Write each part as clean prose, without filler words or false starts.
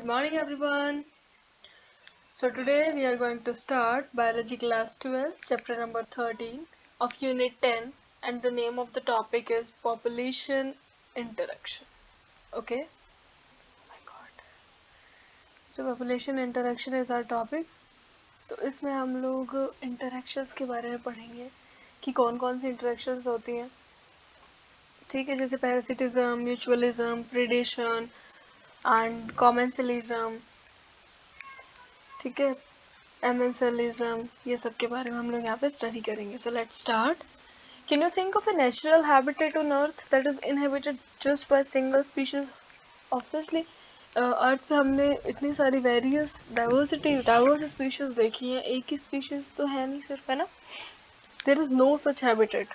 Good morning, everyone. So, today we are going to start Biology Class 12, Chapter number 13 of Unit 10, and the name of the topic is Population Interaction. Okay? Oh my God. So, Population Interaction is our topic. तो इसमें हम लोग interactions के बारे में पढ़ेंगे कि कौन कौन सी इंटरेक्शंस होती हैं. ठीक है, जैसे parasitism, mutualism, predation and commensalism. ठीक है, एमेंसलिज्म, ये सब के बारे में हम लोग यहाँ पे स्टडी करेंगे. So let's start. Can you think of a natural habitat on earth that is inhabited just by single species? Obviously earth पे हमने इतनी सारी डाइवर्स स्पीशीज देखी हैं, एक ही स्पीशीज तो है नहीं सिर्फ, है ना. There is no such habitat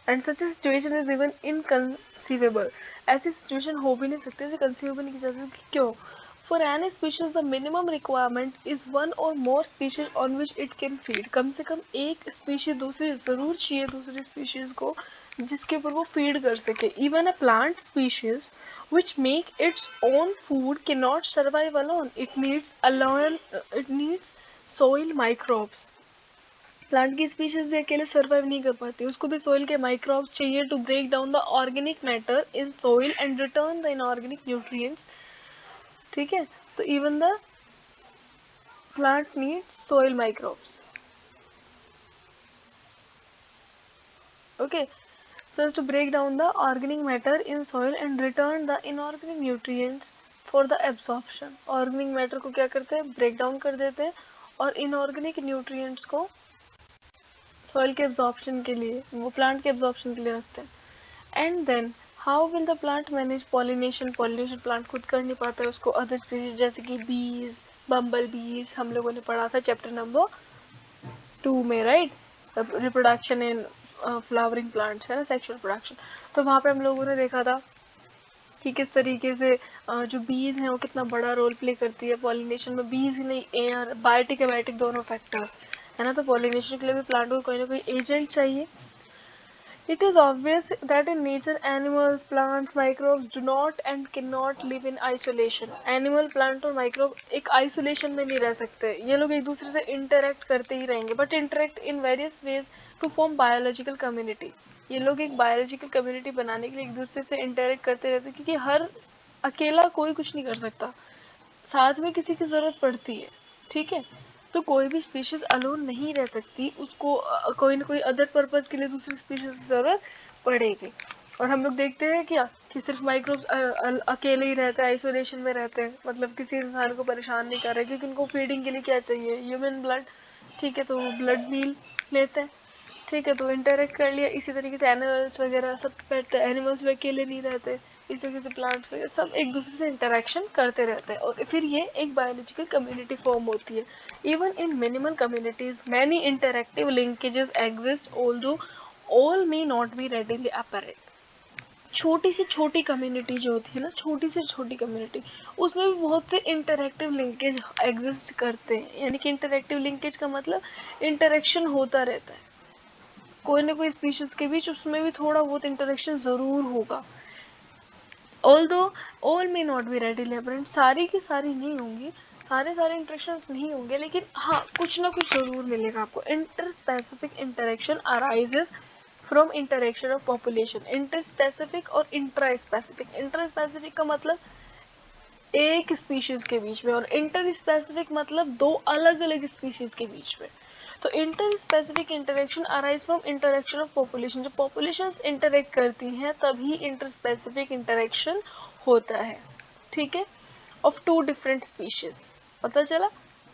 and such a situation is even inconceivable. ऐसी सिचुएशन हो भी नहीं सकती, ऐसे कंसीव भी नहीं की जा सकती. क्यों? For any species, the minimum requirement is one or more species on which it can feed. कम से कम एक species दूसरी जरूर चाहिए दूसरी species को जिसके ऊपर वो feed कर सके. Even a plant species which make its own food cannot survive alone. It needs soil microbes. Plant की स्पीशीज भी अकेले सर्वाइव नहीं कर पाती, उसको भी सोइल के माइक्रोब्स चाहिए to break down the organic matter in soil and return the inorganic nutrients. ठीक है, तो even the plant needs soil microbes. Okay, so as to break down the organic matter in soil and return the inorganic nutrients for the absorption. Organic matter को क्या करते हैं? Break down कर देते हैं और इनऑर्गेनिक न्यूट्रिएंट्स को soil के एब्जॉर्प्शन के लिए, वो प्लांट के एब्जॉर्प्शन के लिए रखते हैं. And then how will the plant manage pollination? Pollination plant खुद कर नहीं पाता है, उसको अदर स्पीशीज जैसे कि बीज, बम्बल बीज हम लोगों ने पढ़ा था चैप्टर नंबर 2 में, right. Reproduction in flowering plants, है ना, सेक्सुअल प्रोडक्शन. तो वहाँ पे हम लोगों ने देखा था कि किस तरीके से जो बीज हैं वो कितना बड़ा रोल प्ले करती है पॉलिनेशन में. बीज ही नहीं, एयर, बायोटिक एबायोटिक दोनों फैक्टर्स, है ना. तो पॉलिनेशन के लिए भी प्लांट को कोई ना कोई एजेंट चाहिए. It is obvious that in nature animals, plants, microbes do not and cannot live in isolation. Animal, plant और microbe एक isolation में नहीं रह सकते, ये लोग एक दूसरे से interact करते ही रहेंगे, but interact in various ways to form biological community. ये लोग एक biological community बनाने के लिए एक दूसरे से interact करते रहते हैं, क्योंकि हर अकेला कोई कुछ नहीं कर सकता, साथ में किसी की जरूरत पड़ती है. ठीक है, तो कोई भी स्पीशीज अलोन नहीं रह सकती, उसको कोई ना कोई अदर पर्पस के लिए दूसरी स्पीशीज की जरूरत पड़ेगी. और हम लोग देखते हैं क्या कि सिर्फ माइक्रोब्स अकेले ही रहते हैं, आइसोलेशन में रहते हैं, मतलब किसी इंसान को परेशान नहीं कर रहे, क्योंकि उनको फीडिंग के लिए क्या चाहिए? Human blood. ठीक है, तो वो ब्लड मील लेते हैं. ठीक है, तो इंटरेक्ट कर लिया. इसी तरीके से एनिमल्स वगैरह सब पेट एनिमल्स भी अकेले नहीं रहते, इस तरीके से प्लांट्स वगैरह सब एक दूसरे से इंटरेक्शन करते रहते हैं और फिर ये एक बायोलॉजिकल कम्युनिटी फॉर्म होती है. Even in minimal communities many interactive linkages exist although all may not be readily apparent. छोटी से छोटी कम्युनिटी जो होती है ना, छोटी से छोटी कम्युनिटी, उसमें भी बहुत से इंटरेक्टिव लिंकेज एग्जिस्ट करते हैं. यानी कि इंटरेक्टिव लिंकेज का मतलब इंटरेक्शन होता रहता है कोई ना कोई स्पीशीज के बीच, उसमें भी थोड़ा बहुत इंटरेक्शन जरूर होगा. Although all may not be readily apparent, सारी की सारी नहीं होंगी, सारे इंटरेक्शंस नहीं होंगे, लेकिन हाँ कुछ ना कुछ जरूर मिलेगा आपको. Inter specific interaction arises from interaction of population. Inter specific और इंट्रा स्पेसिफिक. इंटर स्पेसिफिक का मतलब एक स्पीशीज के बीच में, और इंटर स्पेसिफिक मतलब दो अलग अलग स्पीशीज के बीच में. तो inter specific interaction arise from interaction of population. जब पॉपुलेशंस इंटरेक्ट करती हैं तभी इंटर स्पेसिफिक इंटरेक्शन होता है. ठीक है, ऑफ टू डिफरेंट स्पीशीज. पता चला?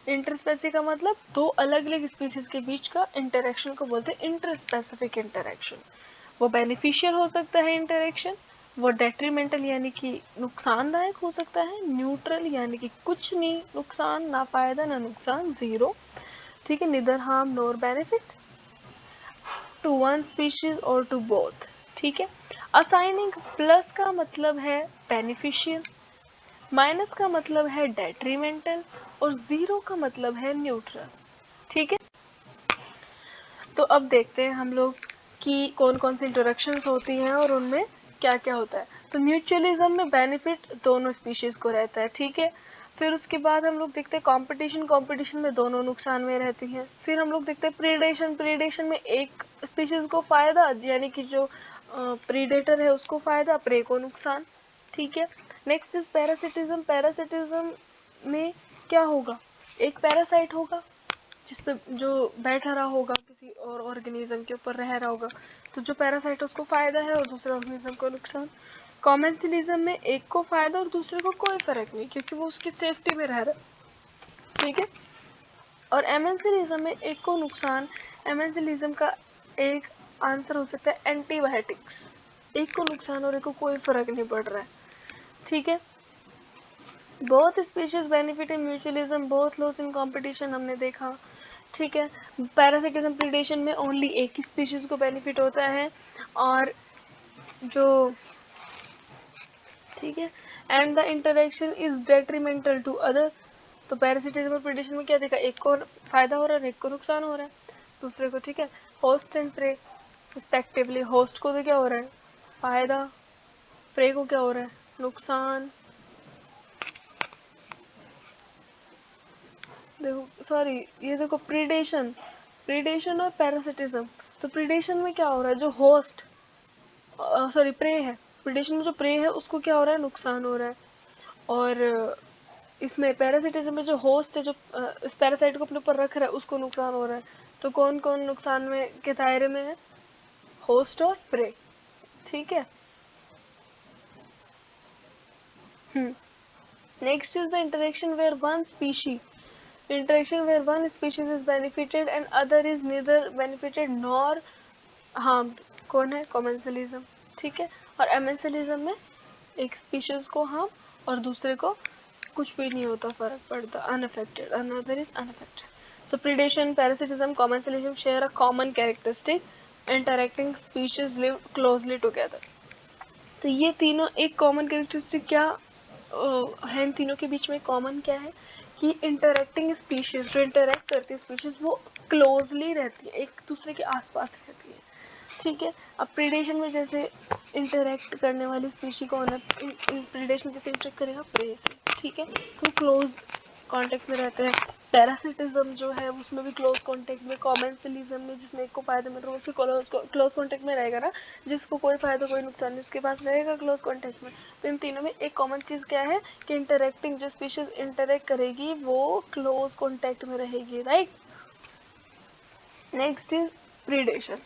इंटर स्पेसिफिक का मतलब दो अलग अलग स्पीशीज के बीच का इंटरेक्शन को बोलते हैं इंटर स्पेसिफिक इंटरेक्शन. वो बेनिफिशियल हो सकता है इंटरेक्शन, वो डेट्रीमेंटल यानी कि नुकसानदायक हो सकता है, न्यूट्रल यानी कि कुछ नहीं, नुकसान ना फायदा ना नुकसान, जीरो. ठीक है, neither harm nor benefit to one species और टू बोथ. ठीक है, असाइनिंग प्लस का मतलब है बेनिफिशियल, माइनस का मतलब है डेट्रीमेंटल और जीरो का मतलब है न्यूट्रल. ठीक है, तो अब देखते हैं हम लोग कि कौन कौन सी इंटरेक्शंस होती हैं और उनमें क्या क्या होता है. तो म्यूचुअलिज्म में बेनिफिट दोनों स्पीशीज को रहता है. ठीक है, फिर उसके बाद हम लोग देखते हैं कंपटीशन, कंपटीशन में दोनों नुकसान में रहती हैं। फिर हम लोग देखते हैं प्रीडेशन, प्रीडेशन में एक स्पीशीज को फायदा, यानी कि जो प्रीडेटर है उसको फायदा, प्रे को नुकसान। ठीक है, नेक्स्ट इज पैरासिटिज्म। पैरासिटिज्म में क्या होगा, एक पैरासाइट होगा जिसपे जो बैठा रहा होगा, किसी और ऑर्गेनिज्म के ऊपर रह रहा होगा, तो जो पैरासाइट उसको फायदा है और दूसरे ऑर्गेनिज्म को नुकसान। कॉमेंसिलिज्म में एक को फायदा और दूसरे को कोई फर्क नहीं, क्योंकि वो उसकी सेफ्टी में रह रहा है। ठीक है, और एमेंसिलिज्म में एक को नुकसान। एमेंसिलिज्म का एक आंसर हो सकता है एंटीबायोटिक्स, एक को नुकसान और एक को कोई फर्क नहीं पड़ रहा है। ठीक है, both species benefit in mutualism, both loss in competition हमने देखा। ठीक है, पैरासिटिज्म प्रीडेशन में ओनली एक ही स्पीशीज को बेनिफिट होता है, और जो ठीक है, and the interaction is detrimental to other. तो पैरासिटिज्म और प्रीडेशन में क्या देखा, एक को फायदा हो रहा है, एक को नुकसान हो रहा है दूसरे को। ठीक है, host and prey respectively, host को तो क्या हो रहा है, फायदा, प्रे को क्या हो रहा है, नुकसान। देखो सॉरी, ये देखो प्रीडेशन, प्रीडेशन और पैरासिटिज्म। तो प्रीडेशन में क्या हो रहा है, जो होस्ट सॉरी प्रे है, प्रीडेशन में जो प्रे है उसको क्या हो रहा है, नुकसान हो रहा है। और इसमें पैरासिटिज्म में जो होस्ट है, जो इस पैरासाइट को अपने ऊपर रख रहा है, उसको नुकसान हो रहा है। तो कौन कौन नुकसान में के दायरे में है, होस्ट और प्रे। ठीक है, next is the interaction where one species, interaction where one species is benefited and other is neither benefited nor harmed, कौन है, commensalism। ठीक है, और एमेंसलिज्म में एक स्पीशीज को हार्म और दूसरे को कुछ भी नहीं होता, फर्क पड़ता, unaffected, another is unaffected. So predation, parasitism, commensalism share a common characteristic, interacting species live closely together. तो ये तीनों एक कॉमन कैरेक्टरिस्टिक क्या है, इन तीनों के बीच में कॉमन क्या है कि इंटरेक्टिंग स्पीशीज, जो इंटरेक्ट करती है स्पीशीज वो क्लोजली रहती है, एक दूसरे के आसपास रहती है। ठीक है, अब प्रीडेशन में जैसे इंटरेक्ट करने वाली स्पीशी कौन है, प्रीडेशन जैसे इंटरेक्ट करेगा प्रे से। ठीक है, तो क्लोज कांटेक्ट में रहते हैं। पैरासिटिज्म जो है उसमें भी क्लोज कांटेक्ट में, कॉमेंसलिज्म में जिसमें एक को फायदा मिल रहा है उसके क्लोज कांटेक्ट में रहेगा ना, जिसको कोई फायदा कोई नुकसान नहीं उसके पास रहेगा क्लोज कांटेक्ट में। तो इन तीनों में एक कॉमन चीज क्या है कि इंटरेक्टिंग जो स्पीशीज इंटरेक्ट करेगी वो क्लोज कांटेक्ट में रहेगी, राइट। Next is predation.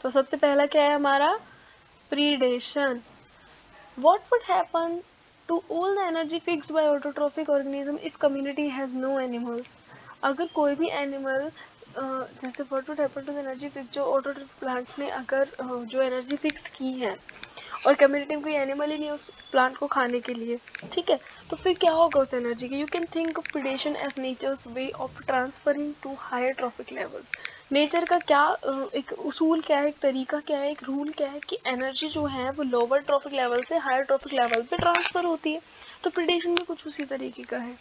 तो सबसे पहला क्या है हमारा, predation. What would happen to all the energy fixed by autotrophic organism if community has no animals? अगर कोई भी एनिमल जैसे what would happen to the energy fixed, जो autotrophic प्लांट ने अगर जो एनर्जी फिक्स की है और कम्युनिटी में कोई एनिमल ही नहीं उस प्लांट को खाने के लिए, ठीक है, तो फिर क्या होगा उस एनर्जी की। You can think of predation as nature's way of transferring to higher trophic levels. Nature का क्या एक उसूल क्या है, एक तरीका क्या है, एक रूल क्या है कि एनर्जी जो है वो लोअर ट्रॉफिक लेवल से हायर ट्रॉफिक लेवल पे ट्रांसफर होती है। तो प्रीडेशन भी कुछ उसी तरीके का है।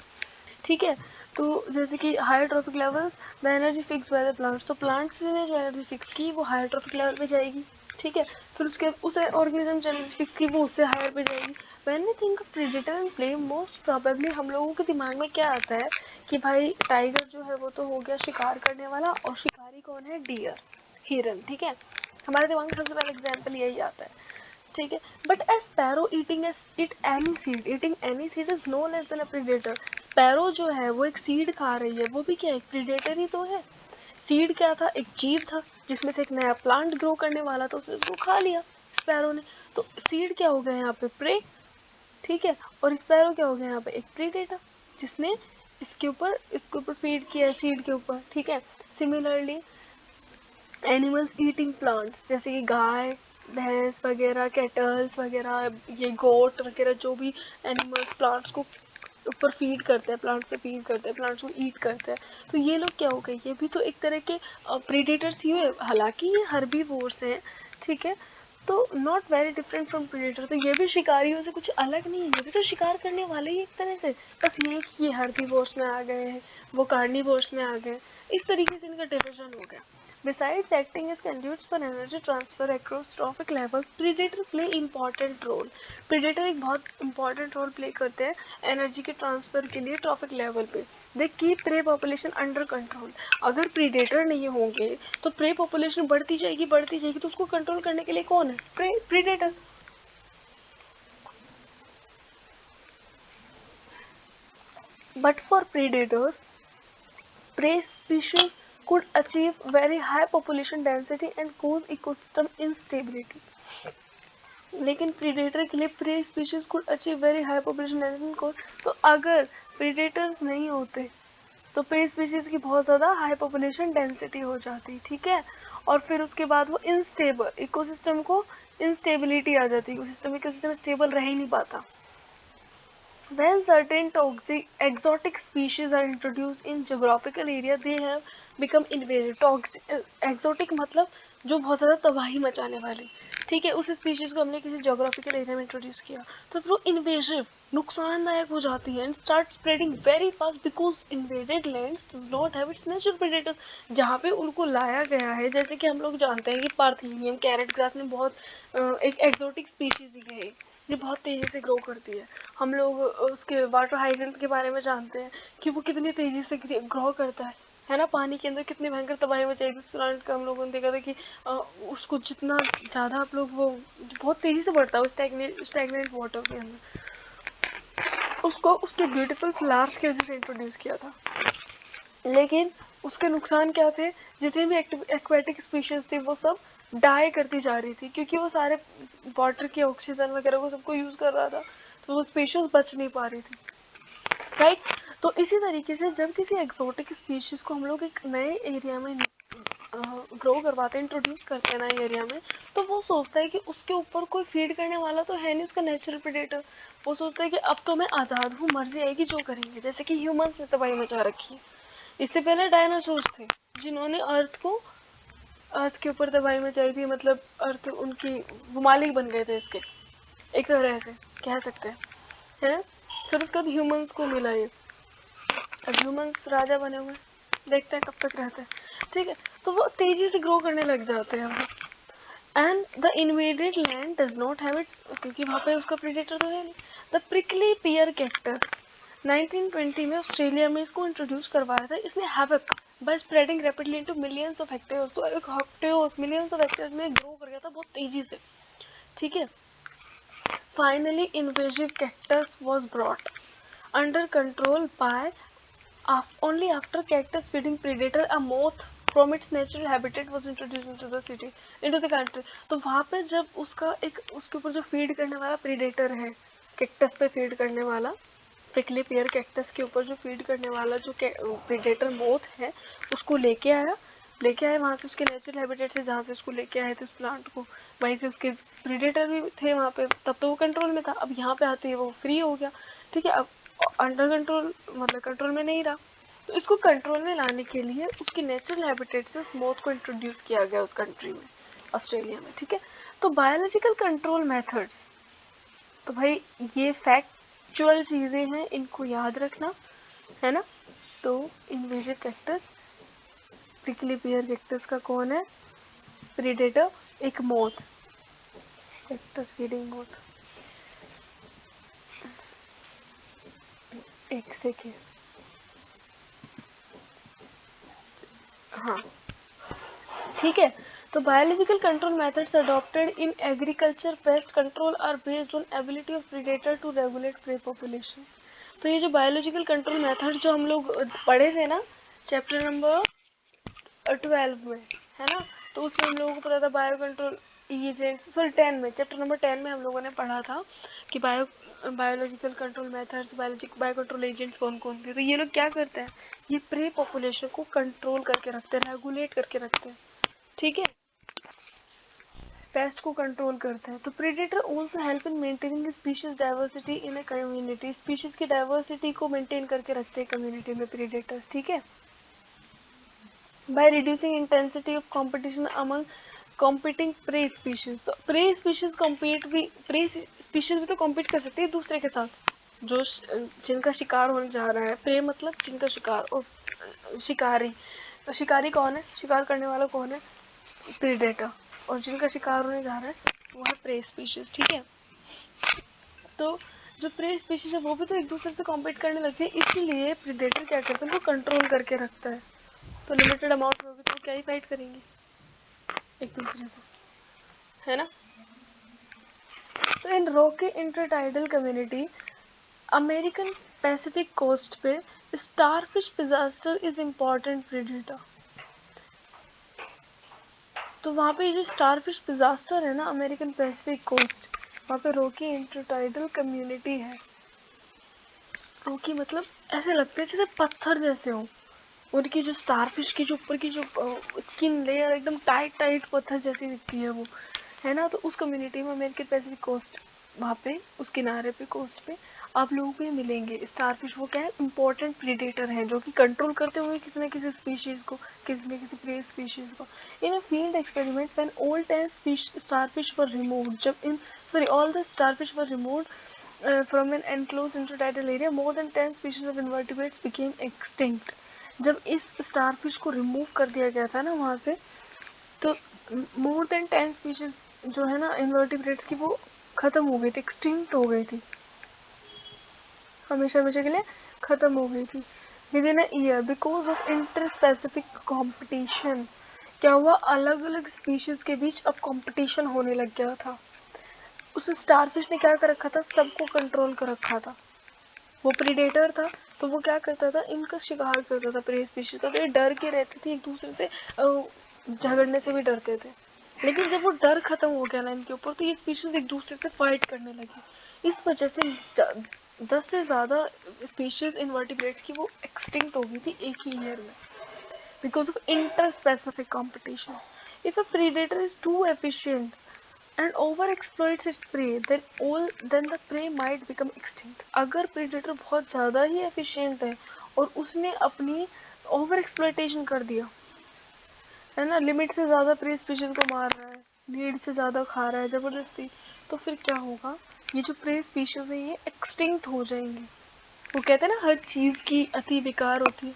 ठीक है, तो जैसे कि higher trophic levels the energy fix by the plants, तो प्लांट्स ने जो एनर्जी फिक्स की वो हायर ट्रॉफिक लेवल पे जाएगी। ठीक है, फिर उसके उसे ऑर्गेनिज्म जो एनर्जी फिक्स की वो उससे हायर पे जाएगी। When we think of predator and prey, most probably हम लोगों के दिमाग में क्या आता है कि भाई टाइगर जो है वो तो हो गया शिकार करने वाला, और शिकारी कौन है, डियर, हिरन। ठीक है, हमारे दिमाग में सबसे पहला एग्जाम्पल यही आता है। ठीक है, but a sparrow eating it any seed, eating any seed is no less than a predator. Sparrow जो है वो एक सीड खा रही है, वो भी क्या एक प्रेडेटर ही तो है। सीड क्या था, एक जीव था जिसमें से एक नया प्लांट ग्रो करने वाला था, उसने उसको खा लिया स्पैरो ने। तो सीड क्या हो गया यहाँ पे, प्रे। ठीक है, और स्पैरो क्या हो गया यहाँ पे, एक प्रेडेटर जिसने इसके ऊपर फीड किया सीड के ऊपर। ठीक है, सिमिलरली एनिमल्स ईटिंग प्लांट्स, जैसे कि गाय भैंस वगैरह, कैटल्स वगैरह, ये गोट वगैरह, जो भी एनिमल्स प्लांट्स को ऊपर फीड करते हैं, प्लांट्स पे फीड करते हैं, प्लांट्स को ईट करते हैं, तो ये लोग क्या हो गए, ये भी तो एक तरह के प्रीडेटर्स ही हुए, हालांकि ये हर्बीवोर्स हैं। ठीक है, तो not very different from predator, तो ये भी शिकारियों से कुछ अलग नहीं है, ये भी तो शिकार करने वाले ही एक तरह से, बस ये कि ये हर्बीवोर्स में आ गए हैं, वो कार्निवोर्स में आ गए, इस तरीके से इनका डिवीजन हो गया। Besides acting as conduits for energy transfer across trophic levels, predator play important role. Predator एक बहुत important role play करते हैं एनर्जी के ट्रांसफर के लिए ट्रॉफिक लेवल पे. They keep pray population under control. अगर प्रीडेटर नहीं होंगे तो प्रे पॉपुलेशन बढ़ती जाएगी तो उसको कंट्रोल करने के लिए कौन है? Predator. But for predators, prey species could achieve very high population density and cause ecosystem instability. लेकिन प्रीडेटर के लिए prey species could achieve very high population density को. तो अगर प्रीडेटर्स नहीं होते तो प्रे स्पीशीज की बहुत ज़्यादा हाई पॉपुलेशन डेंसिटी हो जाती. ठीक है. और फिर उसके बाद वो इनस्टेबल इकोसिस्टम को इंस्टेबिलिटी आ जाती. इकोसिस्टम स्टेबल रह ही नहीं पाता. When certain toxic exotic species are introduced in geographical area, they have become invasive. Toxic exotic मतलब जो बहुत ज़्यादा तबाही मचाने वाली. ठीक है. उस स्पीशीज को हमने किसी जोग्राफिकल एरिया में इंट्रोड्यूस किया तो फिर वो इन्वेजिव नुकसानदायक हो जाती है and start spreading very fast because invaded lands does not have it's natural predators. जहाँ पे उनको लाया गया है, जैसे कि हम लोग जानते हैं कि पार्थेनियम कैरेट ग्रास में बहुत एक एक्सोटिक स्पीशीज ही है. ये बहुत तेज़ी से ग्रो करती है. हम लोग उसके वाटर हाइजिन के बारे में जानते हैं कि वो कितनी तेज़ी से ग्रो करता है ना. पानी के अंदर कितनी भयंकर तबाही मचाई उस प्लांट का. हम लोगों ने देखा था कि उसको जितना ज़्यादा आप लोग वो बहुत तेज़ी से बढ़ता है स्टैग्नेंट वाटर के अंदर. उसको उसके ब्यूटीफुल फ्लावर्स की वजह से इंट्रोड्यूस किया था. लेकिन उसके नुकसान क्या थे? जितने भी एक्वेटिक स्पीशीज थी वो सब डाई करती जा रही थी क्योंकि वो सारे वाटर के ऑक्सीजन वगैरह को सबको यूज़ कर रहा था. तो वो स्पीशीज बच नहीं पा रही थी. राइट. तो इसी तरीके से जब किसी एक्सोटिक स्पीशीज को हम लोग एक नए एरिया में ग्रो करवाते हैं, इंट्रोड्यूस करते हैं नए एरिया में, तो वो सोचता है कि उसके ऊपर कोई फीड करने वाला तो है नहीं, उसका नेचुरल प्रेडेटर. वो सोचता है कि अब तो मैं आज़ाद हूँ, मर्जी आएगी जो करेंगे. जैसे कि ह्यूमंस ने तबाही मचा रखी है. इससे पहले डायनासोर्स थे जिन्होंने अर्थ के ऊपर तबाही मचाई थी. मतलब अर्थ उनकी वो मालिक बन गए थे इसके, एक तरह से कह सकते हैं. फिर उसके बाद ह्यूमंस को मिला ये. अब ह्यूमंस राजा बने हुए, देखते हैं कब तक रहते हैं. ठीक है. तो वो तेजी से ग्रो करने लग जाते हैं. And the invaded land does not have it's, क्योंकि वहाँ पे उसका प्रेडेटर तो है नहीं. द प्रिकली पियर कैक्टस 1920 में ऑस्ट्रेलिया में इसको इंट्रोड्यूस करवाया था. इसने havoc by spreading rapidly into millions of hectares. तो एक हेक्टेयर्स मिलियंस ऑफ हेक्टेयर्स में ग्रो कर गया था बहुत तेजी से. ठीक है. Finally invasive cactus was brought under control by only after cactus feeding predator a moth from its natural habitat was introduced into the country. तो वहाँ पे जब उसके ऊपर जो फीड करने वाला प्रीडेटर है, कैक्टस पे फीड करने वाला, प्रिकली पियर कैक्टस के ऊपर जो फीड करने वाला जो प्रीडेटर मोथ है, उसको लेके आए वहाँ से, उसके नेचुरल हैबिटेट से जहाँ से उसको लेके आए थे उस प्लांट को, वहीं से उसके प्रीडेटर भी थे वहाँ पे. तब तो वो कंट्रोल में था. अब यहाँ पे आते ही वो फ्री हो गया. ठीक है. अब अंडर कंट्रोल मतलब कंट्रोल में नहीं रहा. तो इसको कंट्रोल में लाने के लिए उसके नेचुरल हैबिटेट से उस मोथ को इंट्रोड्यूस किया गया उस कंट्री में, ऑस्ट्रेलिया में. ठीक है. तो बायोलॉजिकल कंट्रोल मेथड्स, तो भाई ये फैक्चुअल चीज़ें हैं, इनको याद रखना है ना. तो invasive cactus, prickly pear cactus का कौन है प्रीडेटर? एक मोथ, कैक्टस फीडिंग मोथ. एक सेकेंड. हाँ. ठीक है. तो biological control methods adopted in agriculture pest control are based on ability of predator to regulate prey population. तो ये जो बायोलॉजिकल कंट्रोल मेथड जो हम लोग पढ़े थे ना चैप्टर नंबर 12 में, है ना, तो उसमें हम लोगों को पता था बायो कंट्रोल एजेंट्स, सॉरी 10 में, चैप्टर नंबर 10 में हम लोगों ने पढ़ा था कि biological control methods, bio control agents कौन कौन थे. तो ये लोग क्या करते हैं? ये प्रे पॉपुलेशन को कंट्रोल करके रखते हैं, रेगुलेट करके रखते हैं. ठीक है. पेस्ट को कंट्रोल करते हैं. तो predator also help in maintaining species diversity in a community. Species की डाइवर्सिटी को मेंटेन करके रखते हैं कम्युनिटी में प्रेडेटर्स. ठीक है. By reducing intensity of competition among competing prey species. तो प्रे स्पीशीज कॉम्पीट भी, प्रे स्पीशीज भी तो कॉम्पीट कर सकती है एक दूसरे के साथ, जो जिनका शिकार होने जा रहा है. प्रे मतलब जिनका शिकार, और शिकारी तो शिकारी कौन है, शिकार करने वाला कौन है, प्रीडेटर, और जिनका शिकार होने जा रहा है वो है प्रे स्पीशीज। ठीक है, तो जो प्रे स्पीशीज है वो भी तो एक दूसरे से कॉम्पीट करने लगती है, इसलिए प्रीडेटर क्या करता है, उनको कंट्रोल करके रखता है। तो लिमिटेड अमाउंट में होगी तो क्या ही फाइट करेंगे एक दूसरे से, है ना। तो in rocky intertidal community American Pacific coast पे starfish Pisaster is important predator. तो वहाँ पे जो स्टारफिश पिजास्टर है ना अमेरिकन पैसिफिक कोस्ट, वहाँ पे रॉकी इंटरटाइडल कम्युनिटी है। रॉकी मतलब ऐसे लगते हैं जैसे पत्थर जैसे हो, उनकी जो स्टारफिश की जो ऊपर की जो स्किन लेयर एकदम टाइट टाइट पत्थर जैसी दिखती है वो, है ना। तो उस कम्युनिटी में अमेरिकन पैसिफिक कोस्ट, वहाँ पे उस किनारे पे कोस्ट पे आप लोगों को ये मिलेंगे स्टारफिश। वो क्या है, इंपॉर्टेंट प्रीडेटर हैं जो कि कंट्रोल करते हुए किसी न किसी स्पीशीज को, किसी न किसी प्रे स्पीशीज को। In a field experiment when all 10 starfish were removed, जब in sorry all the starfish were removed from an enclosed intertidal area, more than 10 species of invertebrates became extinct. जब इस starfish को remove कर दिया गया था ना वहाँ से, तो मोर देन 10 स्पीशीज जो है ना इनवर्टिब्रेट्स की वो खत्म हो गई थी, एक्सटिंक्ट हो गई थी, हमेशा हमेशा के लिए खत्म हो गई थी। With in a year because of inter specific competition, क्या हुआ, अलग अलग स्पीशीज के बीच अब कंपटीशन होने लग गया था। उस स्टारफिश ने क्या कर रखा था, सबको कंट्रोल कर रखा था। वो प्रीडेटर था तो वो क्या करता था, इनका शिकार करता था प्रे स्पीशीज का। तो ये डर के रहते थे एक दूसरे से, झगड़ने से भी डरते थे। लेकिन जब वो डर खत्म हो गया ना इनके ऊपर, तो ये स्पीशीज एक दूसरे से फाइट करने लगी। इस वजह से 10 से ज़्यादा स्पीशीज इनवर्टिब्रेट्स की वो एक्सटिंक्ट हो गई थी एक ही ईयर में, because of inter specific competition. If a predator is too efficient and overexploits its prey, then the prey might become extinct. अगर predator बहुत ज़्यादा ही efficient है और उसने अपनी ओवर एक्सप्लॉइटेशन कर दिया, है ना, लिमिट से ज़्यादा प्रे स्पीशीज को मार रहा है, नीड से ज़्यादा खा रहा है ज़बरदस्ती, तो फिर क्या होगा, ये जो प्रे स्पीशीज है ये एक्सटिंक्ट हो जाएंगी। वो कहते हैं ना हर चीज़ की अति विकार होती है।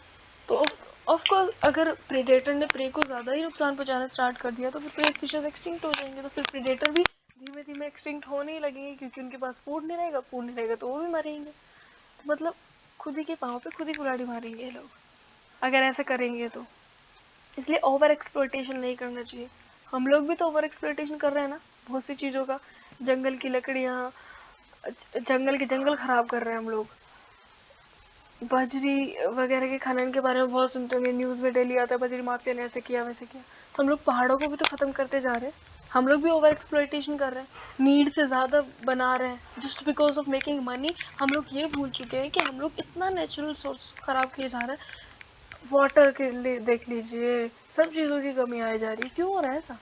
तो ऑफ कोर्स अगर प्रेडेटर ने प्रे को ज़्यादा ही नुकसान पहुंचाना स्टार्ट कर दिया तो फिर प्रे स्पीशीज एक्सटिंक्ट हो जाएंगे। तो फिर प्रेडेटर भी धीमे धीमे एक्सटिंक्ट होने ही लगेंगे, क्योंकि उनके पास फूड नहीं रहेगा, फूड नहीं रहेगा तो वो भी मरेंगे। तो मतलब खुद ही के पाँव पे खुद ही कुल्हाड़ी मारेंगे ये लोग अगर ऐसा करेंगे तो। इसलिए ओवर एक्सप्लॉइटेशन नहीं करना चाहिए। हम लोग भी तो ओवर एक्सप्लॉइटेशन कर रहे हैं ना बहुत सी चीज़ों का, जंगल की लकड़ियाँ, जंगल के जंगल खराब कर रहे हैं हम लोग। बजरी वगैरह के खनन के बारे में बहुत सुनते होंगे, न्यूज़ में डेली आता है बजरी माफिया ने ऐसे किया वैसे किया। तो हम लोग पहाड़ों को भी तो ख़त्म करते जा रहे हैं, हम लोग भी ओवर एक्सप्लॉइटेशन कर रहे हैं, नीड से ज़्यादा बना रहे हैं just because of making money. हम लोग ये भूल चुके हैं कि हम लोग इतना नेचुरल सोर्स ख़राब किए जा रहे हैं। वाटर के लिए देख लीजिए, सब चीज़ों की कमी आई जा रही है। क्यों हो रहा है ऐसा?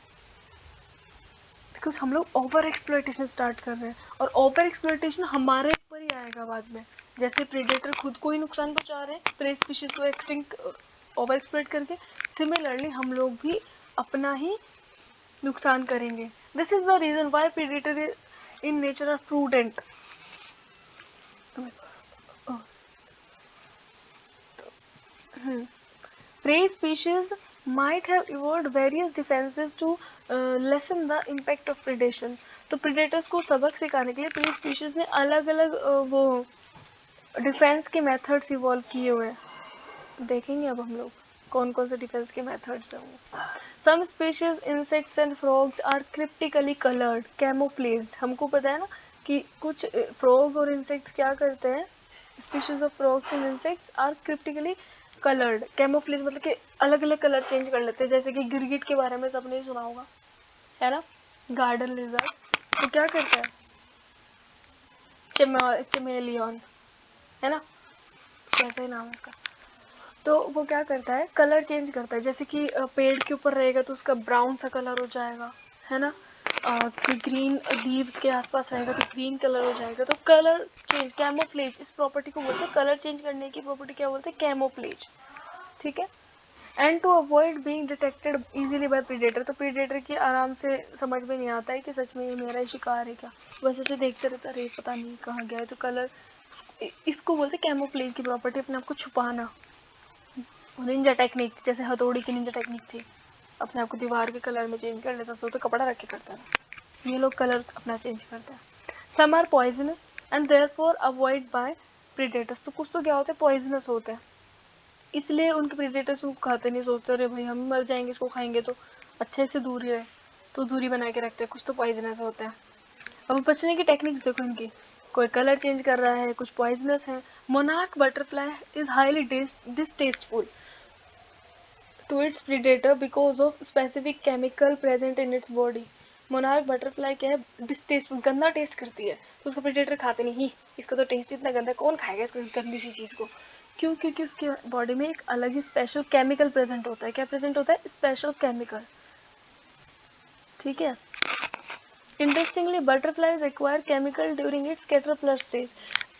बिकॉज हम लोग ओवर एक्सप्लॉइटेशन स्टार्ट कर रहे हैं, और ओवर एक्सप्लॉइटेशन हमारे ऊपर ही आएगा बाद में। जैसे प्रेडेटर खुद को ही नुकसान पहुंचा रहे हैं प्रे स्पीशीज को एक्सटिंक्ट ओवर एक्सप्लॉइट करके, सिमिलरली हम लोग भी अपना ही नुकसान करेंगे। This is the reason why predator in nature are prudent. Prey species might have evolved various defenses to lessen the impact of predation. तो predators को सबक सिखाने के लिए prey species ने अलग अलग वो डिफेंस के मेथड्स इवॉल्व किए हुए हैं। देखेंगे अब हम लोग कौन कौन से डिफेंस के मेथड्स हैं वो। Some species insects and frogs are cryptically coloured camouflaged. हमको पता है ना कि कुछ फ्रॉग और इंसेक्ट्स क्या करते हैं, species of frogs and insects are cryptically coloured. Camouflage मतलब कि अलग अलग कलर चेंज कर लेते हैं, जैसे कि गिरगिट के बारे में सबने ही सुना होगा, है ना, गार्डन लिजर्ड। तो क्या करता है, चमेलियन, है ना, कैसा ही नाम है उसका। तो वो क्या करता है, कलर चेंज करता है, जैसे कि पेड़ के ऊपर रहेगा तो उसका ब्राउन सा कलर हो जाएगा, है ना, कि ग्रीन लीव्स के आसपास रहेगा तो ग्रीन कलर हो जाएगा। तो कलर चेंज, कैमोफ्लेज, इस प्रॉपर्टी को बोलते हैं, कलर चेंज करने की प्रॉपर्टी क्या बोलते हैं, कैमोफ्लेज। ठीक है। And to avoid being detected easily by predator. तो प्रीडेटर की आराम से समझ में नहीं आता है कि सच में ये मेरा शिकार है क्या, बस ऐसे देखते रहता है, पता नहीं कहाँ गया है। तो कलर, इसको बोलते हैं कैमोफ्लेज की प्रॉपर्टी, अपने आप को छुपाना, निंजा टेक्निक, जैसे हथौड़ी की निंजा टेक्निक थी, अपने आप को दीवार के कलर में चेंज कर लेता था, तो कपड़ा रख के करता था। ये लोग कलर अपना चेंज करते हैं। Some are poisonous and therefore avoid by predators. तो कुछ तो क्या होते हैं, पॉइजनस होते हैं, इसलिए उनके प्रीडेटर्स उनको खाते नहीं, सोचते अरे भाई हम मर जाएंगे इसको खाएंगे, तो अच्छे से दूर ही रहे, तो दूरी बना के रखते हैं। कुछ तो पॉइजनस होते हैं। अब बचने की टेक्निक्स देखो इनकी, कोई कलर चेंज कर रहा है, कुछ पॉइजनस है। Monarch butterfly is highly distasteful to its predator because of specific chemical present in its body. Monarch butterfly क्या है, डिस्टेस्टफुल, गंदा टेस्ट करती है, तो उसका प्रेडेटर खाते नहीं, ही इसका तो टेस्ट इतना गंदा, कौन खाएगा इसको गंदी सी चीज को। क्यों? क्योंकि उसके बॉडी में एक अलग ही स्पेशल केमिकल प्रेजेंट होता है। क्या प्रेजेंट होता है? Special chemical. ठीक है। Interestingly butterflies acquire chemical during its caterpillar stage.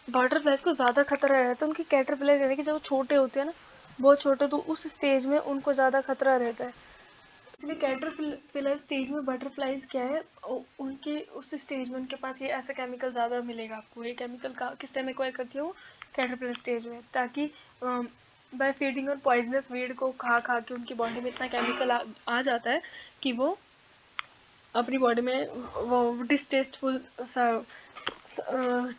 Butterflies को ज़्यादा खतरा रहता है उनकी कैटरपिलर यानी कि जब वो छोटे होते हैं ना, बहुत छोटे, तो उस स्टेज में उनको ज़्यादा खतरा रहता है। इसलिए कैटरपिलर स्टेज में बटरफ्लाइज क्या है, उनके उस स्टेज में उनके पास ये ऐसा केमिकल ज़्यादा मिलेगा आपको। ये केमिकल का किस टाइम एक्वायर करती है वो? कैटरपिलर स्टेज में, ताकि बाय फीडिंग और पॉइजनस वीड को खा खा के उनकी बॉडी में इतना केमिकल आ जाता है कि वो अपनी बॉडी में वो डिस्टेस्टफुल सा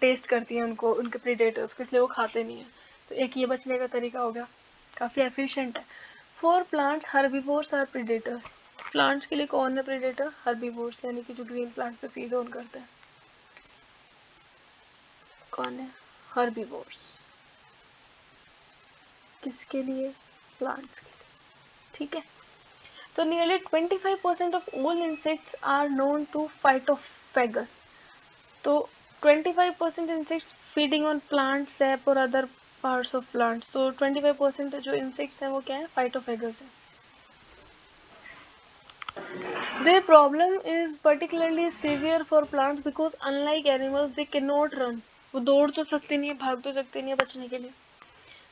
टेस्ट करती हैं उनको, उनके प्रीडेटर्स को, इसलिए वो खाते नहीं हैं। तो एक ये बचने का तरीका हो गया, काफ़ी एफिशिएंट है। For plants herbivores are predators. Plants के लिए कौन है प्रीडेटर? हर्बीवोर्स, यानी कि जो ग्रीन प्लांट पे फीड ऑन करते हैं। कौन है? हर्बीवोर्स। किसके लिए? प्लांट्स के लिए। ठीक है। तो nearly 25% of all insects are known to phytophagous. तो 25% insects feeding on plant, sap और अदर पार्ट्स ऑफ प्लांट्स। तो 25% जो इंसेक्ट्स हैं वो क्या है? फाइटोफेगस है। Their problem is particularly severe for plants because unlike animals they cannot run. वो दौड़ तो सकते नहीं है, भाग तो सकते नहीं है बचने के लिए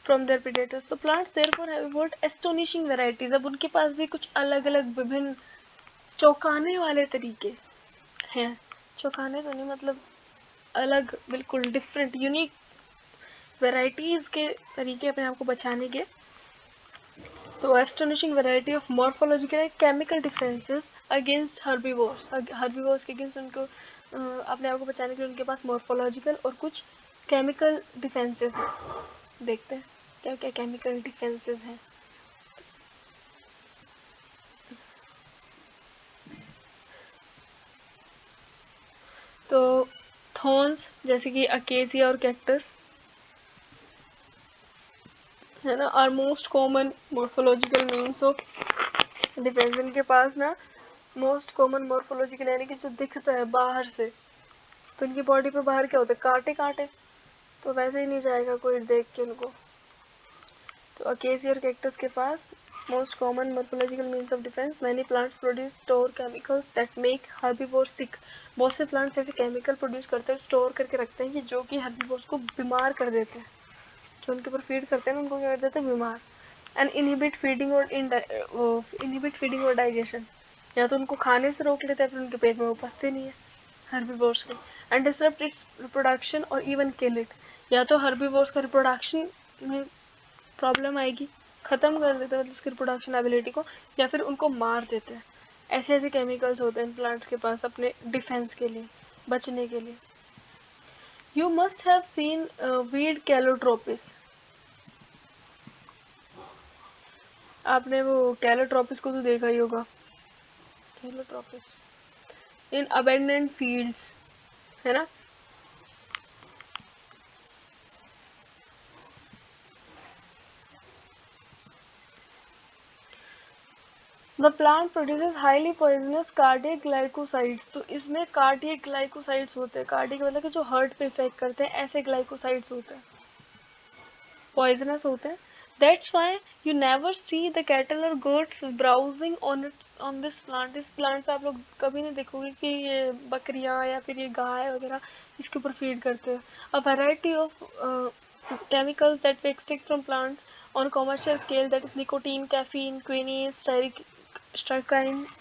from their predators. तो plants therefore have evolved astonishing varieties. अब उनके पास भी कुछ अलग अलग विभिन्न चौंकाने वाले तरीके हैं। चौंकाने तो नहीं, मतलब अलग, बिल्कुल डिफरेंट, यूनिक वेराइटीज के तरीके अपने आप को बचाने के। तो astonishing variety of morphological chemical differences against herbivores. Herbivores के अगेंस्ट उनको अपने आप को बचाने के लिए उनके पास मॉर्फोलॉजिकल और कुछ केमिकल डिफेंसेस हैं। देखते हैं क्या क्या केमिकल डिफेंसेस हैं। तो थॉर्न्स जैसे कि अकेसिया और कैक्टस है ना, are most common morphological means of defence. इनके पास ना मोस्ट कॉमन मॉर्फोलॉजिकल यानी कि जो दिखता है बाहर से, तो इनकी बॉडी पे बाहर क्या होता है? कांटे कांटे, तो वैसे ही नहीं जाएगा कोई देख के उनको। तो अकेसिया और कैक्टस के पास most common morphological means of defence. Many plants produce store chemicals that make herbivores sick. बहुत से प्लांट्स ऐसे केमिकल प्रोड्यूस करते हैं, स्टोर करके रखते हैं कि जो कि हर्बीवोर्स को बीमार कर देते हैं। जो उनके ऊपर फीड करते हैं ना, उनको क्या कर देते हैं? बीमार। एंड इनहिबिट फीडिंग और डाइजेशन। या तो उनको खाने से रोक लेते हैं, फिर उनके पेट में वो पचते नहीं है हर्बीवोर्स के। एंड डिसरप्ट इट्स रिप्रोडक्शन और इवन किल इट। या तो हर्बीवोर्स का रिप्रोडक्शन में प्रॉब्लम आएगी, ख़त्म कर देते हैं उसकी रिप्रोडक्शन एबिलिटी को, या फिर उनको मार देते हैं। ऐसे ऐसे केमिकल्स होते हैं प्लांट्स के पास अपने डिफेंस के लिए, बचने के लिए। You must have seen weed Calotropis. आपने वो कैलोट्रोपिस को तो देखा ही होगा। कैलोट्रोपिस इन अबेंडेंट फील्ड्स, है ना। The plant produces highly poisonous cardiac glycosides. तो इसमें कार्डियक ग्लाइकोसाइड्स होते हैं। कार्डियक मतलब कि जो हार्ट पे इफेक्ट करते हैं, ऐसे ग्लाइकोसाइड्स होते हैं, पॉइजनस होते हैं। That's why you never see the cattle और goats browsing on this plant. इस प्लांट पे आप लोग कभी नहीं देखोगे कि ये बकरियां या फिर ये गाय वगैरह इसके ऊपर फीड करते हैं। A variety of chemicals that we extract from plants on a commercial scale, that is nicotine, caffeine, quinine,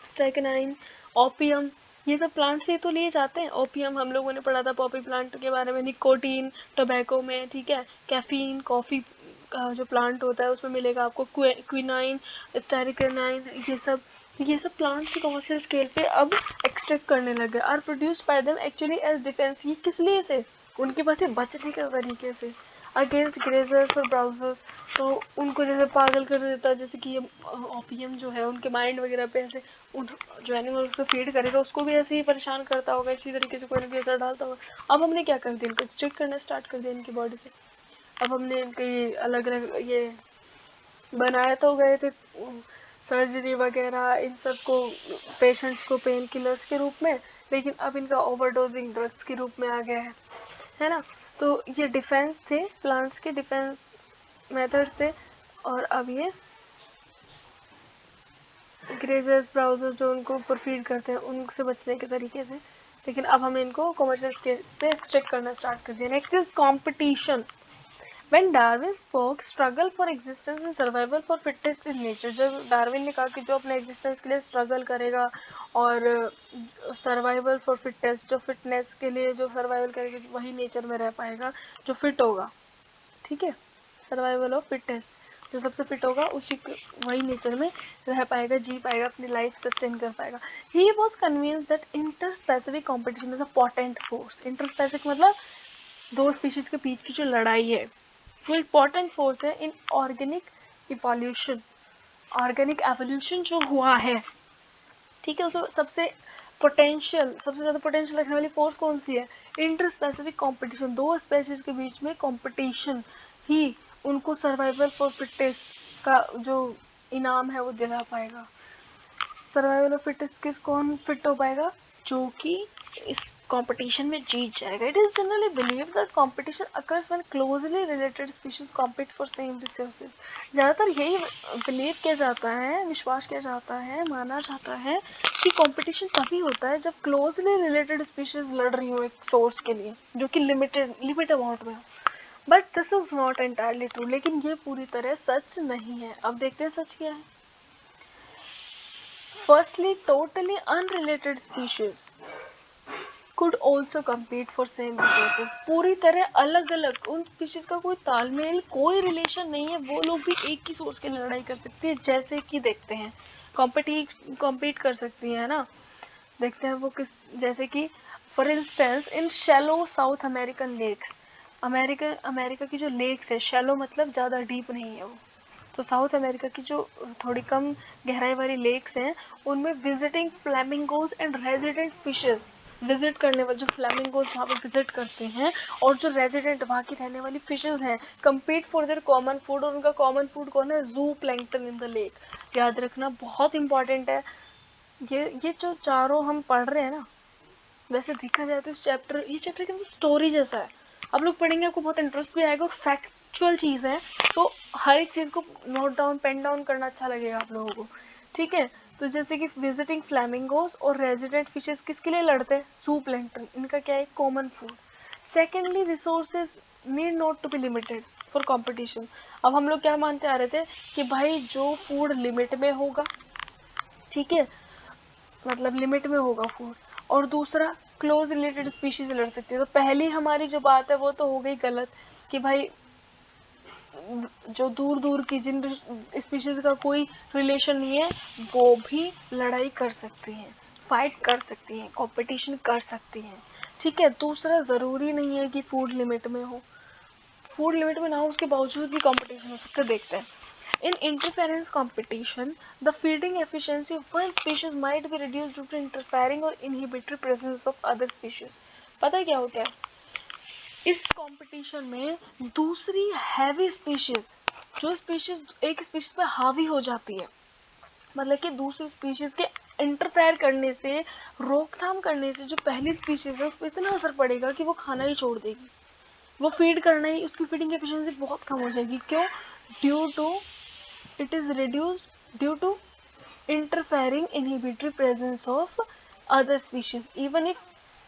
strychnine, opium, ये सब प्लांट से तो लिए जाते हैं। ओपियम हम लोगों ने पढ़ा था पॉपी प्लांट के बारे में, निकोटीन टोबैको में, ठीक है, कैफीन कॉफी जो प्लांट होता है उसमें मिलेगा आपको क्विनाइन, स्टेरिक्विनाइन, ये सब प्लांट की कमर्शियल स्केल पे अब एक्सट्रैक्ट करने लगे, are produced by them actually as defence. ये किस लिए थे? उनके पास ये बचने के तरीके से, अगेंस्ट ग्रेजर्स और ब्राउजर्स। तो उनको जैसे पागल कर देता, जैसे कि ये ओपियम जो है उनके माइंड वगैरह पे ऐसे, जो एनिमल उसको फीड करेगा उसको भी ऐसे ही परेशान करता होगा, इसी तरीके से कोई ना कोई असर डालता होगा। अब हमने क्या कर दिया, इनको स्ट्रिक्ट करना स्टार्ट कर दिया इनकी बॉडी से। अब हमने इनके अलग अलग ये बनाए तो गए थे सर्जरी वगैरह इन सब को, पेशेंट्स को पेन किलर्स के रूप में, लेकिन अब इनका ओवरडोजिंग ड्रग्स के रूप में आ गया है ना। तो ये डिफेंस थे, प्लांट्स के डिफेंस मेथड्स थे, और अब ये ग्रेजर्स ब्राउजर्स जो उनको ऊपर फीड करते हैं उनसे बचने के तरीके से। लेकिन अब हमने इनको कमर्शियल स्केल पे एक्सट्रैक्ट करना स्टार्ट कर दिया। Next is competition. When Darwin spoke struggle for existence and survival for fittest in nature, जब डार्विन ने कहा कि जो अपने एग्जिस्टेंस के लिए स्ट्रगल करेगा और सर्वाइवल फॉर फिटेस्ट, जो फिटनेस के लिए जो सर्वाइवल करेगा वही नेचर में रह पाएगा, जो फिट होगा, ठीक है, सर्वाइवल ऑफ फिटेस्ट, जो सबसे फिट होगा उसी वही नेचर में रह पाएगा, जी पाएगा, अपनी लाइफ सस्टेन कर पाएगा। He was convince that inter specific competition is a potent force. Inter specific मतलब दो स्पीशीज के बीच की जो लड़ाई है वो इम्पोर्टेंट फोर्स है in organic evolution. Organic evolution जो हुआ है, ठीक है, उसमें सबसे ज़्यादा पोटेंशियल रखने वाली फोर्स कौन सी है? इंटर स्पेसिफिक कंपटीशन, दो स्पेशीज के बीच में कंपटीशन ही उनको सर्वाइवल फॉर फिटेस्ट का जो इनाम है वो दिला पाएगा। सर्वाइवल ऑफ फिटेस्ट कौन फिट हो पाएगा? जो कि इस कंपटीशन में जीत जाएगा। It is generally believed that competition occurs when closely related species compete for same resources. ज़्यादातर यही बिलीव किया जाता है, विश्वास किया जाता है, माना जाता है कि कंपटीशन तभी होता है जब क्लोजली रिलेटेड स्पीशीज लड़ रही हो एक सोर्स के लिए जो कि लिमिट अमाउंट में हो। But this is not entirely true, लेकिन ये पूरी तरह सच नहीं है। अब देखते हैं सच क्या है। Firstly, totally unrelated species could also compete for same resources. पूरी तरह अलग अलग उन स्पीशीज का कोई तालमेल, कोई रिलेशन नहीं है, वो लोग भी एक ही सोर्स के लिए लड़ाई कर सकती है। जैसे कि देखते हैं कॉम्पीट कर सकती है ना, देखते हैं वो किस, जैसे कि for instance in shallow South American lakes, America की जो लेक्स है, शैलो मतलब ज़्यादा डीप नहीं है वो, तो साउथ अमेरिका की जो थोड़ी कम गहराई वाली लेक्स हैं उनमें visiting flamingos and resident fishes, visit करने वाले जो फ्लैमिंगोज वहाँ पे विजिट करते हैं और जो रेजिडेंट वहाँ की रहने वाली फिशेज हैं, compete for their common food. और उनका कॉमन फूड कौन है? जू प्लैंक्टन इन द लेक। याद रखना, बहुत इंपॉर्टेंट है ये जो चारों हम पढ़ रहे हैं ना। वैसे देखा जाए तो ये चैप्टर के अंदर स्टोरी जैसा है, आप लोग पढ़ेंगे आपको बहुत इंटरेस्ट भी आएगा, और फैक्चुअल चीज़ है तो हर एक चीज़ को नोट डाउन पेन डाउन करना अच्छा लगेगा आप लोगों को, ठीक है। तो जैसे कि विजिटिंग फ्लैमिंगोज और रेजिडेंट फिशेस किसके लिए लड़ते हैं? जू प्लैंक्टन, इनका क्या है? Common food. Secondly, resources need not to be limited for competition. अब हम लोग क्या मानते आ रहे थे कि भाई जो फूड लिमिट में होगा, ठीक है, मतलब लिमिट में होगा फूड, और दूसरा क्लोज रिलेटेड स्पीशीज लड़ सकती है। तो पहली हमारी जो बात है वो तो हो गई गलत कि भाई जो दूर दूर की जिन स्पीशीज का कोई रिलेशन नहीं है वो भी लड़ाई कर सकती हैं, फाइट कर सकती हैं, कंपटीशन कर सकती हैं, ठीक है। दूसरा, ज़रूरी नहीं है कि फूड लिमिट में हो, फूड लिमिट में ना हो उसके बावजूद भी कंपटीशन हो सकता है। देखते हैं, in interference competition, the feeding efficiency of one species might be reduced due to interfering or inhibitory presence of other species. पता है क्या होता है इस कंपटीशन में? दूसरी हैवी स्पीशीज, जो स्पीशीज एक स्पीशीज पे हावी हो जाती है, मतलब कि दूसरी स्पीशीज के इंटरफेयर करने से, रोकथाम करने से जो पहली स्पीशीज है उस पर इतना असर पड़ेगा कि वो खाना ही छोड़ देगी, वो फीड करना ही, उसकी फीडिंग एफिशिएंसी बहुत कम हो जाएगी। क्यों? Due to it is reduced due to interfering inhibitory presence of other species even if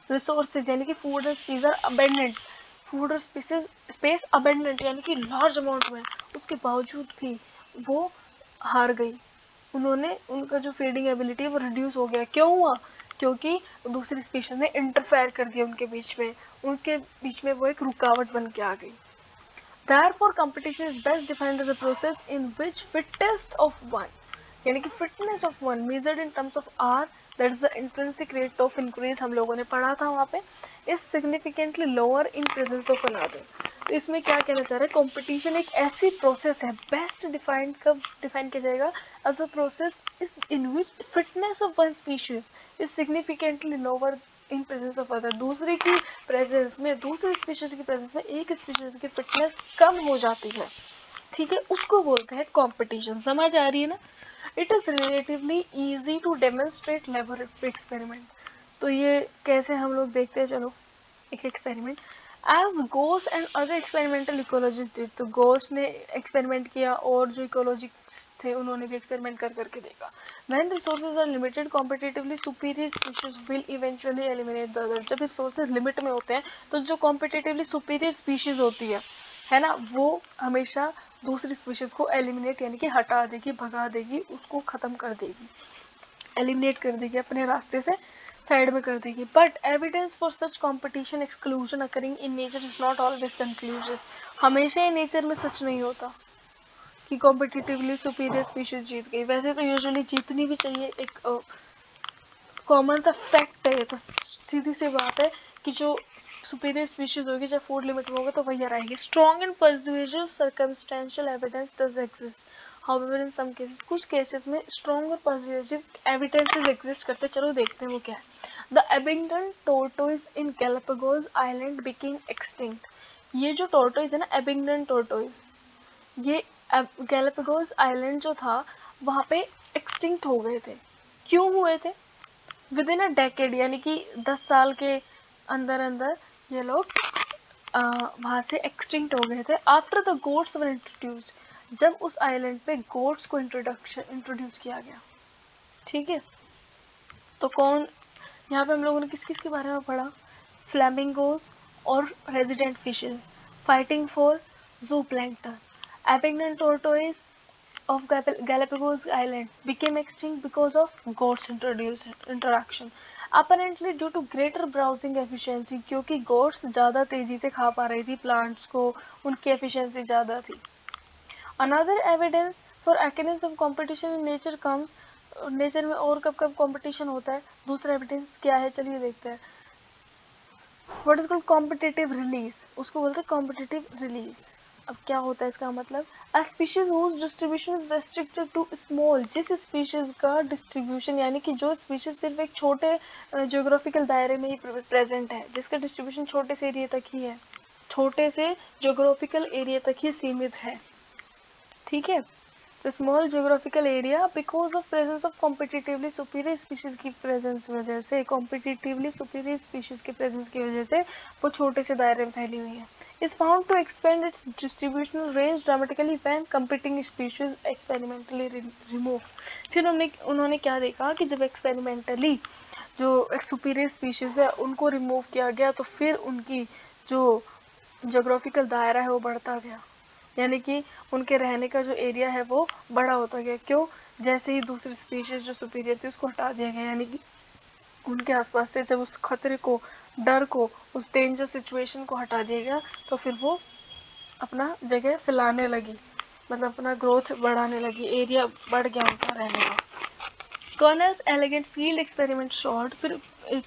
resources यानी कि food and species are abundant, food और space abundant यानी कि large amount में, उसके बावजूद भी वो हार गई, उनका जो फीडिंग एबिलिटी है वो रिड्यूस हो गया। क्यों हुआ? क्योंकि दूसरी स्पीशीज ने इंटरफेयर कर दिया उनके बीच में वो एक रुकावट बन के आ गई। Therefore, competition is best defined as a process in which fittest of one, यानी कि fitness of one measured in terms of R, that is the intrinsic rate of increase, हम लोगों ने पढ़ा था वहाँ पे, is significantly lower in presence of another. तो इसमें क्या कहना चाह रहा है, कंपटीशन एक ऐसी प्रोसेस है, बेस्ट डिफाइंड कब डिफाइन किया जाएगा, as a process in which fitness of one species is significantly lower in presence of other, दूसरे की प्रेजेंस में, दूसरे स्पीशीज की प्रेजेंस में एक स्पीशीज की फिटनेस कम हो जाती है, ठीक है, उसको बोलते हैं कंपटीशन. समझ आ रही है ना. It is relatively easy to demonstrate laboratory experiment. तो ये कैसे हम लोग देखते हैं, चलो एक experiment. As Gause and other experimental ecologist did, तो गोस ने एक्सपेरिमेंट किया और जो इकोलॉजिस्ट थे उन्होंने भी एक्सपेरिमेंट कर करके देखा. When resources are limited, competitively superior species will eventually eliminate the other. जब resources लिमिट में होते हैं तो जो competitively superior species होती है ना, वो हमेशा दूसरी स्पीशीज को एलिमिनेट यानी कि हटा देगी, भगा देगी, उसको खत्म कर देगी, एलिमिनेट कर देगी, अपने रास्ते से साइड में कर देगी. But evidence for such competition exclusion occurring in nature is not always conclusive. हमेशा ही नेचर में सच नहीं होता कि कॉम्पिटिटिवली सुपीरियर स्पीशीज जीत गई. वैसे तो यूजुअली जीतनी भी चाहिए, एक कॉमन सा फैक्ट है, तो सीधी सी बात है कि जो सुपीरियर स्पीशीज होगी, जब फूड लिमिट में होगा तो वही रहेगी. Strong and persuasive circumstantial evidence does exist, however in some cases, कुछ केसेस में स्ट्रॉन्ग और परसुएसिव एविडेंसेस एग्जिस्ट करते. चलो देखते हैं वो क्या है. The Abingdon tortoise in Galapagos island became extinct. ये जो टोर्टोइज है ना, एबिंगडन टोर्टोइज, ये गैलापागोस आइलैंड जो था वहाँ पे एक्सटिंक्ट हो गए थे. क्यों हुए थे? विद इन अ डेकेड, यानी कि 10 साल के अंदर अंदर ये लोग वहाँ से एक्सटिंक्ट हो गए थे. After the goats were introduced, जब उस आइलैंड पे गोट्स को इंट्रोड्यूस किया गया, ठीक है. तो कौन, यहाँ पे हम लोगों ने किस किस के बारे में पढ़ा, फ्लैमिंगोज और resident fishes fighting for zooplankton. Abingdon tortoise of Galapagos Island became extinct because of goats interaction. Apparently due to greater browsing efficiency, क्योंकि goats ज़्यादा तेजी से खा पा रही थी plants को, उनकी efficiency ज़्यादा थी. Another evidence for occurrence of competition in nature comes, nature में और कब कब कंपटीशन होता है, दूसरा एविडेंस क्या है, चलिए देखते हैं. What is called competitive release, उसको बोलते हैं कॉम्पिटिटिव रिलीज. अब क्या होता है इसका मतलब, a species whose distribution is restricted to small, जिस स्पीशीज का डिस्ट्रीब्यूशन यानी कि जो स्पीशीज सिर्फ एक छोटे जियोग्राफिकल दायरे में ही प्रेजेंट है, जिसका डिस्ट्रीब्यूशन छोटे से एरिया तक ही है, छोटे से जियोग्राफिकल एरिया तक ही सीमित है, ठीक है. तो small geographical area because of presence of competitively superior species की प्रेजेंस की वजह से, कॉम्पिटिटिवली सुपीरियर स्पीशीज के प्रेजेंस की वजह से वो छोटे से दायरे में फैली हुई है. Is found to expand its distributional range dramatically when competing species experimentally remove. फिर उन्होंने क्या देखा कि जब एक्सपेरिमेंटली जो सुपीरियर स्पीशीज है उनको रिमूव किया गया तो फिर उनकी जो जियोग्राफिकल दायरा है वो बढ़ता गया, यानी कि उनके रहने का जो एरिया है वो बड़ा होता गया. क्यों? जैसे ही दूसरी स्पीशीज जो सुपीरियर थी उसको हटा दिया गया, यानी कि उनके आसपास से जब उस खतरे को, डर को, उस डेंजर सिचुएशन को हटा दिया गया तो फिर वो अपना जगह फैलाने लगी, मतलब अपना ग्रोथ बढ़ाने लगी, एरिया बढ़ गया उनका रहने का. Connell's elegant field experiment short, फिर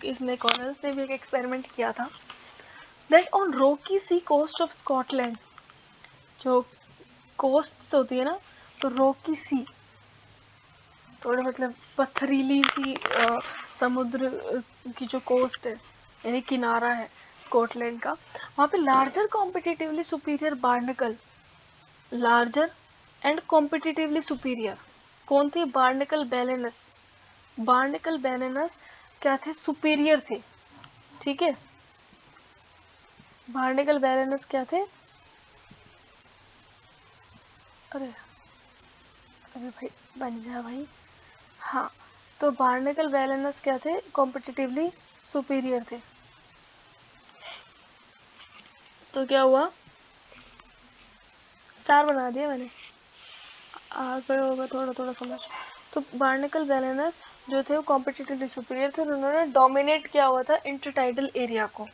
इसने कर्नल्स ने भी एक एक्सपेरिमेंट किया था, that on rocky sea coast of Scotland, जो कोस्ट होती है ना, तो रॉकी सी थोड़ा मतलब पथरीली सी समुद्र की जो कोस्ट है यानी किनारा है स्कॉटलैंड का, वहाँ पे larger competitively superior barnacle, larger and competitively superior कौन थी, बार्नकल बैलेनस. बार्नकल बैलेनस क्या थे, सुपीरियर थे, ठीक है. बार्नकल बैलेनस क्या थे, अरे अरे भाई बन जा भाई, हाँ. तो बार्नकल बैलेनस क्या थे, कॉम्पिटिटिवली सुपीरियर थे. तो क्या हुआ, स्टार बना दिया मैंने, आ गया होगा थोड़ा थोड़ा समझ. तो बार्नकल बैलेनस जो थे वो कॉम्पिटिटिवली सुपीरियर थे, उन्होंने डोमिनेट किया हुआ था इंटरटाइडल एरिया को.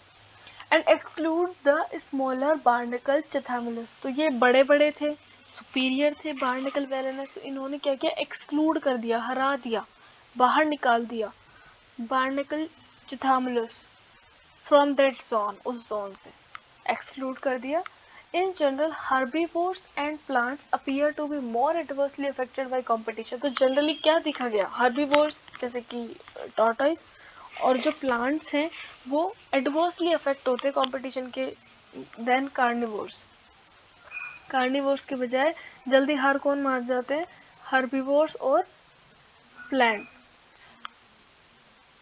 And exclude the smaller barnacle Chthamalus. तो ये बड़े बड़े थे, सुपीरियर थे बार्निकल वेलेनस, तो इन्होंने क्या किया, एक्सक्लूड कर दिया, हरा दिया, बाहर निकाल दिया barnacle Chthamalus from that zone, उस जोन से एक्सक्लूड कर दिया। In general herbivores and plants appear to be more adversely affected by competition. तो जनरली क्या देखा गया, herbivores जैसे कि टॉर्टोइस और जो प्लांट्स हैं वो एडवर्सली अफेक्ट होते हैं कंपटीशन के देन कार्निवोर्स। कार्निवोर्स के बजाय जल्दी हार कौन मान जाते हैं, हर्बीवोर्स और plant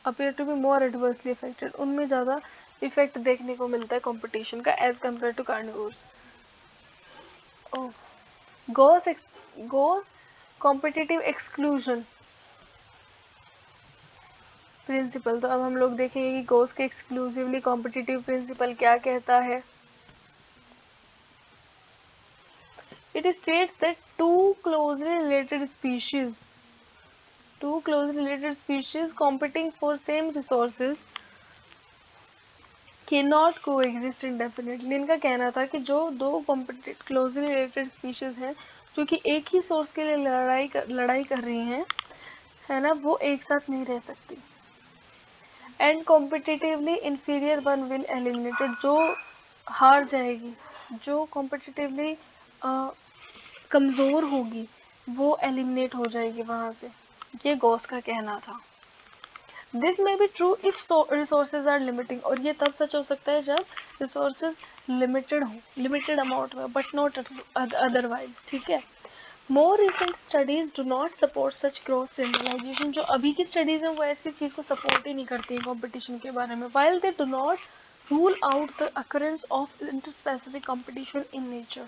appear to be more adversely affected, उनमें ज़्यादा इफेक्ट देखने को मिलता है कंपटीशन का as compare to carnivores. Gause competitive exclusion principle. तो अब हम लोग देखेंगे कि गोस के एक्सक्लूसिवली कॉम्पिटिटिव प्रिंसिपल क्या कहता है। It states that two closely related species competing for same resources cannot coexist indefinitely। इनका कहना था कि जो दो क्लोजली रिलेटेड स्पीशीज हैं जो कि एक ही सोर्स के लिए लड़ाई कर रही हैं, है ना, वो एक साथ नहीं रह सकती। And competitively inferior one will eliminated, जो हार जाएगी, जो कॉम्पिटिटिवली कमज़ोर होगी वो एलिमिनेट हो जाएगी वहाँ से, ये गॉस का कहना था। This may be true if resources are limiting, और ये तब सच हो सकता है जब रिसोर्सेज लिमिटेड हो, लिमिटेड अमाउंट में, बट नॉट अदरवाइज, ठीक है। More recent studies do not support such cross syndromization. जो अभी की स्टडीज हैं वो ऐसी चीज़ को सपोर्ट ही नहीं करती हैं कॉम्पिटिशन के बारे में। While they do not rule out the occurrence of interspecific competition in nature,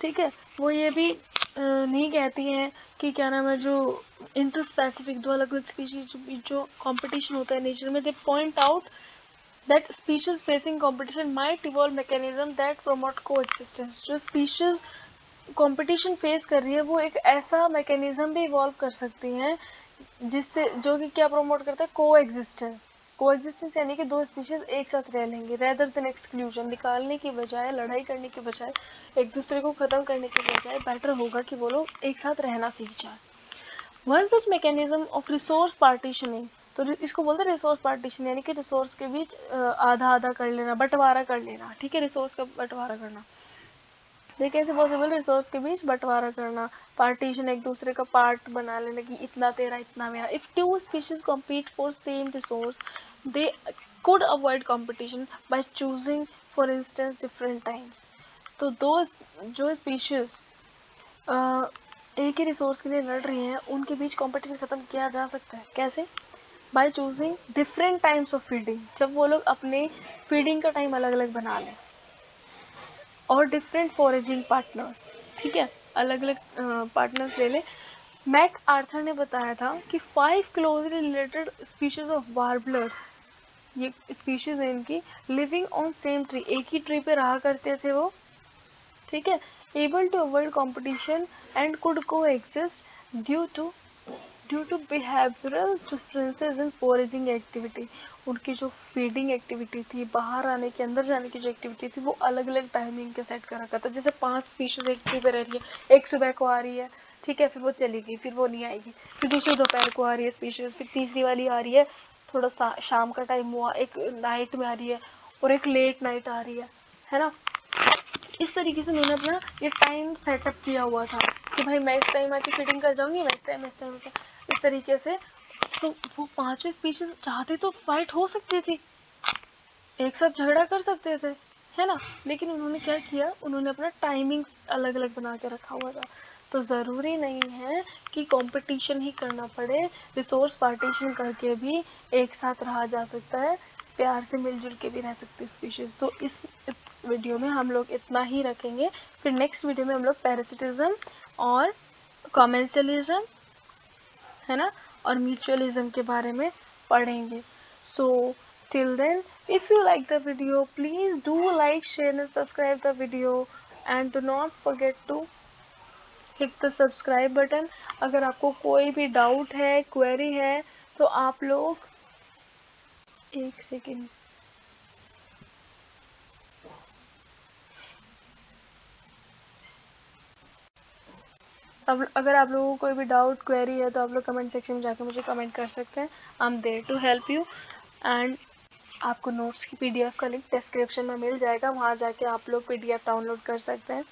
ठीक है, वो ये भी नहीं कहती हैं कि क्या नाम है, जो इंटर स्पेसिफिक दो अलग अलग स्पीशीज जो कंपटीशन होता है नेचर में, they point out that species facing competition might evolve mechanism that promote coexistence. जो स्पीशीज कंपटीशन फेस कर रही है वो एक ऐसा मैकेनिज्म भी इवॉल्व कर सकती हैं जिससे, जो कि क्या प्रमोट करता है, को एग्जिस्टेंस यानी कि दो स्पीशीज एक साथ रह लेंगे, रेदर देन एक्सक्लूजन। निकालने की बजाय, लड़ाई करने की बजाय, एक दूसरे को खत्म करने की बजाय बेटर होगा कि वो लोग एक साथ रहना सीख जाए। One such mechanism of resource partitioning, तो इसको बोलते हैं रिसोर्स पार्टीशन, यानी कि रिसोर्स के बीच आधा आधा कर लेना, बंटवारा कर लेना, ठीक है, रिसोर्स का बंटवारा करना। ये कैसे पॉसिबल, रिसोर्स के बीच बंटवारा करना, पार्टीशन, एक दूसरे का पार्ट बना लेने की, इतना तेरा इतना मेरा। If two species compete for same resource they could avoid competition by choosing for instance different times। तो दो जो स्पीशीज एक ही रिसोर्स के लिए लड़ रही हैं उनके बीच कंपटीशन खत्म किया जा सकता है, कैसे, by choosing different times of feeding, जब वो लोग अपने फीडिंग का टाइम अलग अलग बना लें, और डिफरेंट फॉरेजिंग पार्टनर्स, ठीक है, अलग अलग पार्टनर्स ले लें। मैक आर्थर ने बताया था कि 5 closely related species of warblers, ये स्पीशीज है इनकी, लिविंग ऑन सेम ट्री, एक ही ट्री पे रहा करते थे वो, ठीक है, able to avoid competition and could coexist due to behavioural differences in foraging activity. उनकी जो फीडिंग एक्टिविटी थी, बाहर आने की, अंदर जाने की जो एक्टिविटी थी, वो अलग अलग टाइमिंग के सेट कर रखा था। जैसे 5 स्पीशीज एक ट्री पे रह रही है, एक सुबह को आ रही है, ठीक है, फिर वो चली गई, फिर वो नहीं आएगी, फिर दूसरी दोपहर को आ रही है स्पीशीज, फिर तीसरी वाली आ रही है, थोड़ा सा शाम का टाइम हुआ, एक नाइट में आ रही है, और एक लेट नाइट आ रही है ना। इस तरीके से उन्होंने अपना ये टाइम सेटअप किया हुआ था कि भाई मैं इस टाइम आके फीडिंग कर जाऊंगी, मैं इस टाइम इस तरीके से। तो वो पांचों स्पीशीज चाहते तो फाइट हो सकती थी, एक साथ झगड़ा कर सकते थे, है ना, लेकिन उन्होंने क्या किया, उन्होंने अपना टाइमिंग अलग अलग बना के रखा हुआ था। तो ज़रूरी नहीं है कि कंपटीशन ही करना पड़े, रिसोर्स पार्टीशन करके भी एक साथ रहा जा सकता है, प्यार से मिलजुल के भी रह सकती है स्पीशीज। तो इस वीडियो में हम लोग इतना ही रखेंगे, फिर नेक्स्ट वीडियो में हम लोग पैरासिटिज्म और कॉमेंसलिज्म, है ना, और म्यूचुअलिज्म के बारे में पढ़ेंगे। सो till then, if you like the video, please do like, share and subscribe the video, and do not forget to hit the subscribe button। अगर आपको कोई भी डाउट है, क्वेरी है, तो आप लोग एक सेकेंड अब अगर आप लोगों को कोई भी डाउट क्वेरी है तो आप लोग कमेंट सेक्शन में जाकर मुझे कमेंट कर सकते हैं। I am there to help you. And आपको नोट्स की पीडीएफ का लिंक डिस्क्रिप्शन में मिल जाएगा, वहाँ जाके आप लोग पीडीएफ डाउनलोड कर सकते हैं।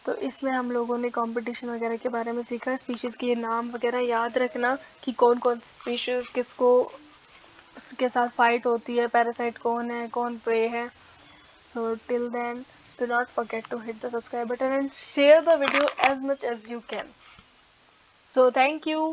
तो इसमें हम लोगों ने कंपटीशन वगैरह के बारे में सीखा, स्पीशीज़ के नाम वगैरह याद रखना कि कौन कौन सी स्पीशीज़ किसको के साथ फाइट होती है, पैरासाइट कौन है, कौन प्रे है। So till then, do not forget to hit the subscribe button and share the video as much as you can. So thank you.